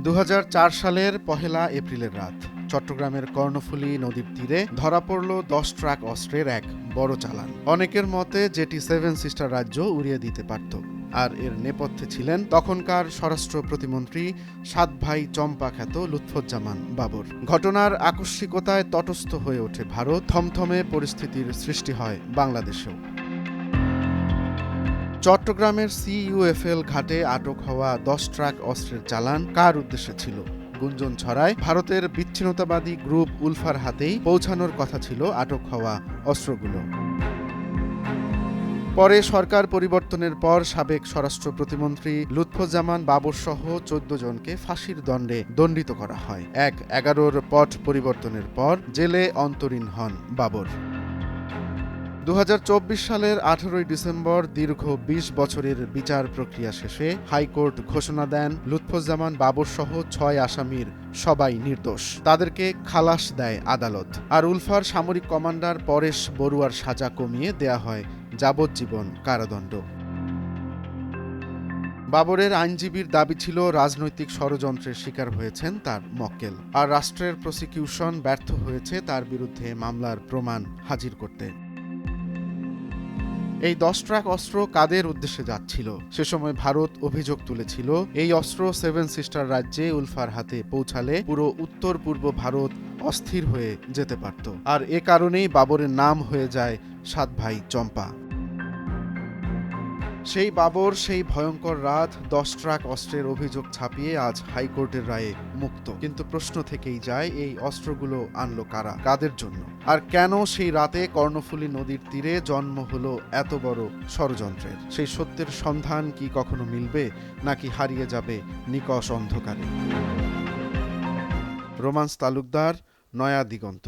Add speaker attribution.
Speaker 1: ২০০৪ সালের ১লা এপ্রিলের রাত চট্টগ্রামের কর্ণফুলী নদীর তীরে ধরা পড়ল ১০ ট্রাক অস্ত্রের এক বড় চালান। অনেকের মতে যেটি সেভেন সিস্টার রাজ্য উড়িয়ে দিতে পারত। আর এর নেপথ্যে ছিলেন তখনকার স্বরাষ্ট্র প্রতিমন্ত্রী সাত ভাই চম্পা খ্যাত লুৎফুজ্জামান বাবর। ঘটনার আকস্মিকতায় তটস্থ হয়ে ওঠে ভারত, থমথমে পরিস্থিতির সৃষ্টি হয় বাংলাদেশেও। চট্টগ্রামের CUFL ঘাটে আটক হওয়া ১০ ট্রাক অস্ত্রের চালান কার উদ্দেশ্যে ছিল? গুঞ্জন ছড়ায় ভারতের বিচ্ছিন্নতাবাদী গ্রুপ উলফার হাতেই পৌঁছানোর কথা ছিল আটক হওয়া অস্ত্রগুলো। পরে সরকার পরিবর্তনের পর সাবেক স্বরাষ্ট্র প্রতিমন্ত্রী লুৎফুজ্জামান বাবর সহ ১৪ জনকে ফাঁসির দণ্ডে দণ্ডিত করা হয়। ১/১১ পট পরিবর্তনের পর জেলে অন্তরীণ হন বাবর। ২০২৪ সালের ১৮ ডিসেম্বর দীর্ঘ ২০ বছরের বিচার প্রক্রিয়া শেষে হাইকোর্ট ঘোষণা দেন লুৎফুজ্জামান বাবর সহ ৬ আসামির সবাই নির্দোষ। তাদেরকে খালাস দেয় আদালত। আর উলফার সামরিক কমান্ডার পরেশ বড়ুয়ার সাজা কমিয়ে দেয়া হয় যাবজ্জীবন কারাদণ্ড। বাবরের আইনজীবীর দাবি ছিল রাজনৈতিক ষড়যন্ত্রের শিকার হয়েছেন তার মক্কেল, আর রাষ্ট্রের প্রসিকিউশন ব্যর্থ হয়েছে তার বিরুদ্ধে মামলার প্রমাণ হাজির করতে। এই ১০ ট্রাক অস্ত্র কাদের উদ্দেশ্যে যাচ্ছিল? সে সময় ভারত অভিযোগ তুলেছিল এই অস্ত্র সেভেন সিস্টার রাজ্যে উলফার হাতে পৌঁছালে পুরো উত্তর পূর্ব ভারত অস্থির হয়ে যেতে পারত। আর এ কারণেই বাবরের নাম হয়ে যায় সাত ভাই চম্পা। সেই বাবর, সেই ভয়ঙ্কর রাত, ১০ ট্রাক অস্ত্রের অভিযোগ ছাপিয়ে আজ হাইকোর্টের রায়ে মুক্ত। কিন্তু প্রশ্ন থেকেই যায়, এই অস্ত্রগুলো আনলো কারা, কাদের জন্য? আর কেন সেই রাতে কর্ণফুলী নদীর তীরে জন্ম হলো এত বড় ষড়যন্ত্রের? সেই সত্যের সন্ধান কি কখনো মিলবে, নাকি হারিয়ে যাবে নিকষ অন্ধকারে? রোমান্স তালুকদার, নয়া দিগন্ত।